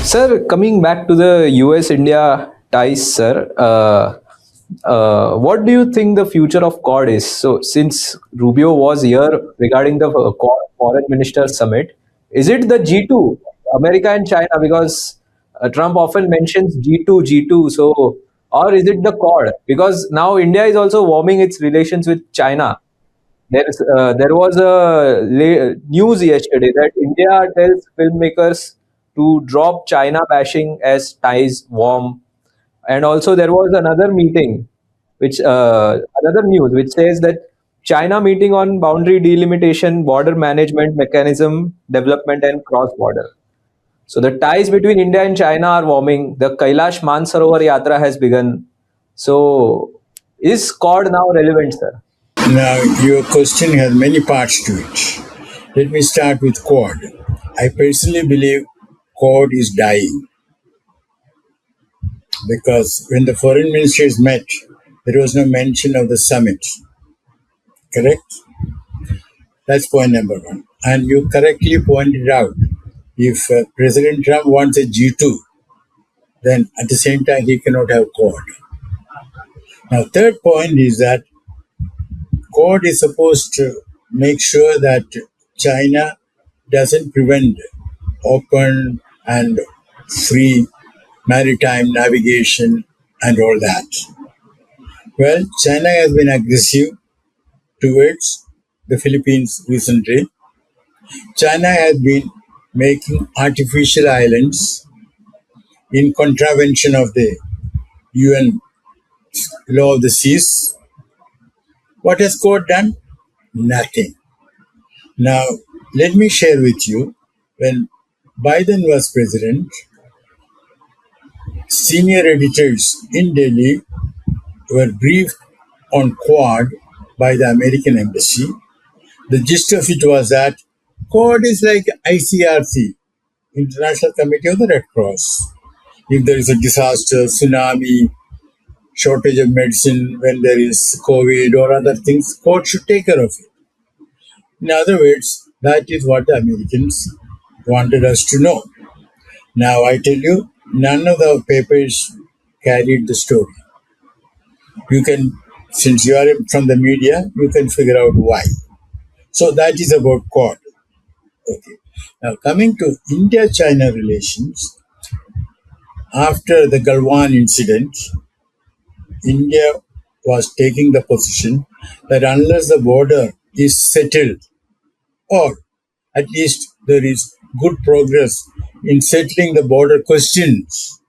Sir, coming back to the US-India ties, sir, what do you think the future of Quad is? So, since Rubio was here regarding the Quad Foreign Minister Summit, is it the G2, America and China? Because Trump often mentions G2, G2. So, or is it the Quad? Because now India is also warming its relations with China. There was a news yesterday that India tells filmmakers to drop China bashing as ties warm, and also there was another meeting, which another news which says that China meeting on boundary delimitation, border management mechanism development, and cross border. So the ties between India and China are warming. The Kailash Mansarovar Yatra has begun. So is Quad now relevant, sir? Now, your question has many parts to it. Let me start with Quad. I personally believe Quad is dying because when the foreign ministers met, there was no mention of the summit. Correct? That's point number one. And you correctly pointed out if President Trump wants a G2, then at the same time he cannot have Quad. Now, third point is that Quad is supposed to make sure that China doesn't prevent open and free maritime navigation and all that. Well, China has been aggressive towards the Philippines recently. China has been making artificial islands in contravention of the UN law of the seas. What has Quad done? Nothing. Now, let me share with you when Biden was president, senior editors in Delhi were briefed on Quad by the American embassy. The gist of it was that Quad is like ICRC, International Committee of the Red Cross. If there is a disaster, tsunami, shortage of medicine, when there is COVID or other things, Quad should take care of it. In other words, that is what the Americans wanted us to know. Now I tell you, none of the papers carried the story. You can, since you are from the media, you can figure out why. So that is about Quad. Okay. Now coming to India-China relations, after the Galwan incident, India was taking the position that unless the border is settled, or at least there is good progress in settling the border questions,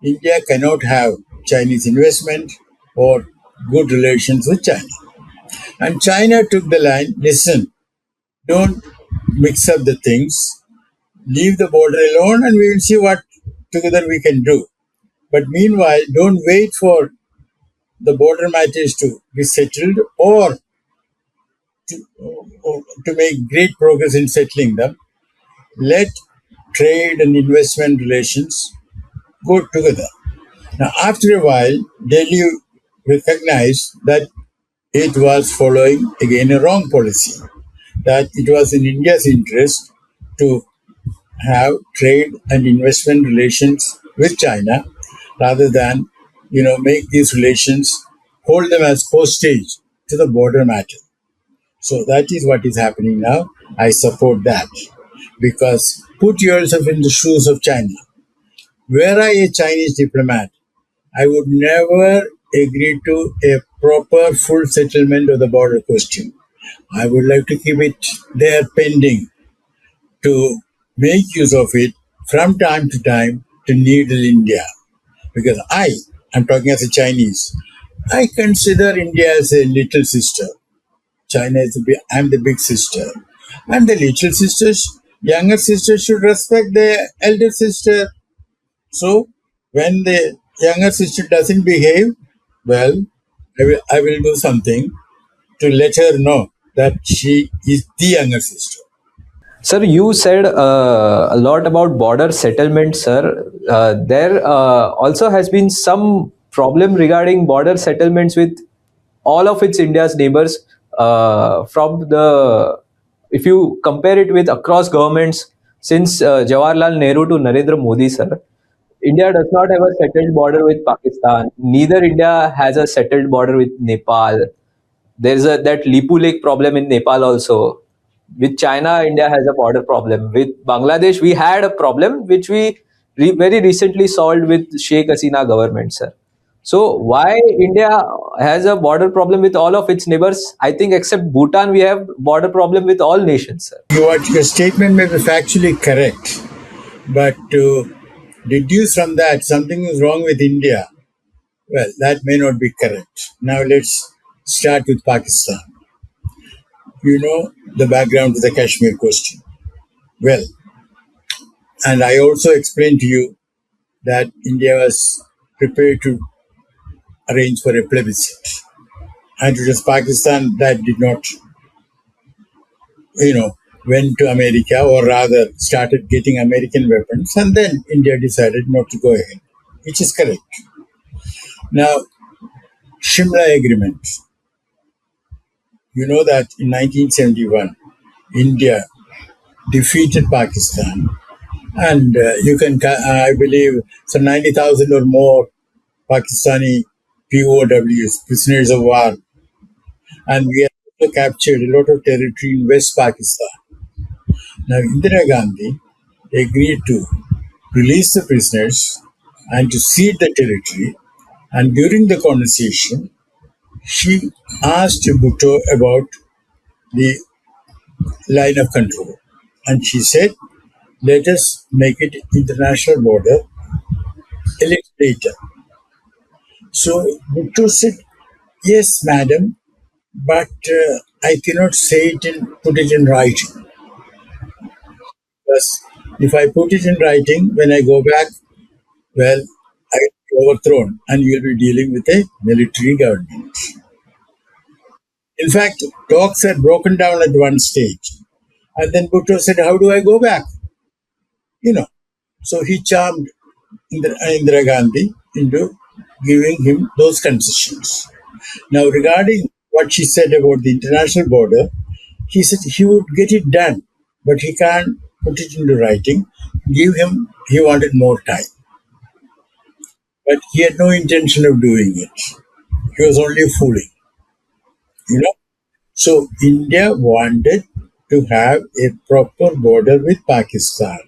India cannot have Chinese investment or good relations with China. And China took the line, listen, don't mix up the things, leave the border alone and we will see what together we can do. But meanwhile, don't wait for the border matters to be settled or to make great progress in settling them. Let trade and investment relations go together. Now, after a while, Delhi recognized that it was following again a wrong policy, that it was in India's interest to have trade and investment relations with China rather than, make these relations, hold them as hostage to the border matter. So that is what is happening now. I support that because put yourself in the shoes of China. Were I a Chinese diplomat, I would never agree to a proper full settlement of the border question. I would like to keep it there pending to make use of it from time to time to needle India. Because I'm talking as a Chinese, I consider India as a little sister. China is I'm the big sister. And the little sisters, younger sisters should respect their elder sister. So when the younger sister doesn't behave, well, I will do something to let her know that she is the younger sister. Sir, you said a lot about border settlement, sir. There also has been some problem regarding border settlements with all of its India's neighbors. From the If you compare it with across governments, since Jawaharlal Nehru to Narendra Modi, sir, India does not have a settled border with Pakistan. Neither India has a settled border with Nepal. There's a that Lipu Lake problem in Nepal also. With China, India has a border problem. With Bangladesh, we had a problem which we very recently solved with Sheikh Hasina government, sir. So why India has a border problem with all of its neighbors? I think except Bhutan, we have border problem with all nations, sir. Your statement may be factually correct, but to deduce from that something is wrong with India, well, that may not be correct. Now let's start with Pakistan. You know the background to the Kashmir question. Well, and I also explained to you that India was prepared to arrange for a plebiscite. And it was Pakistan that did not, went to America, or rather started getting American weapons, and then India decided not to go ahead, which is correct. Now, Shimla Agreement. You know that in 1971, India defeated Pakistan, and I believe, some 90,000 or more Pakistani POWs, prisoners of war, and we have also captured a lot of territory in West Pakistan. Now, Indira Gandhi agreed to release the prisoners and to cede the territory. And during the conversation, she asked Bhutto about the line of control. And she said, let us make it international border a little later. So Bhutto said, yes, madam, but I cannot say it and put it in writing. Because if I put it in writing, when I go back, well, I will be overthrown and you will be dealing with a military government. In fact, talks had broken down at one stage. And then Bhutto said, how do I go back? You know. So he charmed Indira Gandhi into giving him those concessions. Now, regarding what she said about the international border, he said he would get it done, but he can't put it into writing. He wanted more time. But he had no intention of doing it. He was only fooling, you know. So India wanted to have a proper border with Pakistan.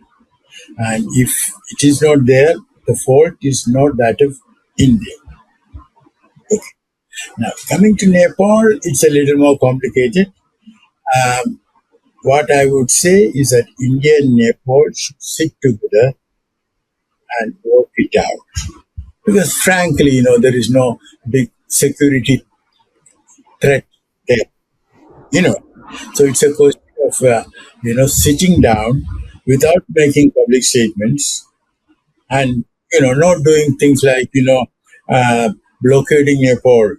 And if it is not there, the fault is not that of India. Okay. Now, coming to Nepal, it's a little more complicated. Um, what I would say is that India and Nepal should sit together and work it out. Because frankly, there is no big security threat there. You know, so it's a question of sitting down without making public statements, and not doing things like blockading Nepal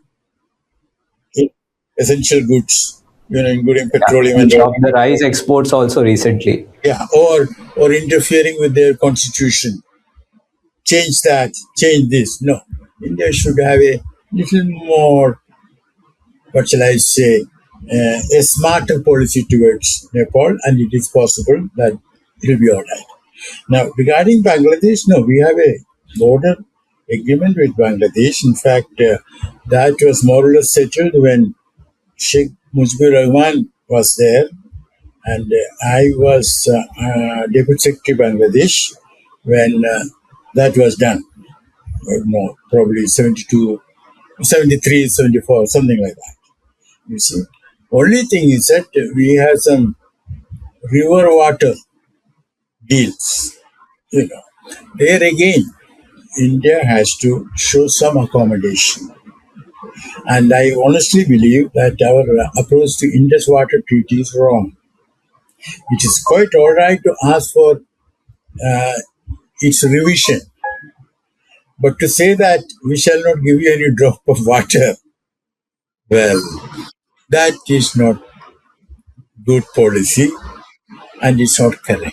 in essential goods, including Yeah, petroleum we and raw stopped the rice exports also recently. yeah, or interfering with their constitution. Change that, change this. No, India should have a little more, what shall I say, a smarter policy towards Nepal, and it is possible that it will be all right. Now, regarding Bangladesh, no, we have a border agreement with Bangladesh. In fact, that was more or less settled when Sheikh Mujibur Rahman was there, and I was Deputy Secretary Bangladesh when that was done. No, probably 72, 73, 74, something like that. You see, only thing is that we have some river water deals. There again, India has to show some accommodation. And I honestly believe that our approach to Indus Water Treaty is wrong. It is quite all right to ask for uh, its revision, but to say that we shall not give you any drop of water, well, that is not good policy and it's not correct.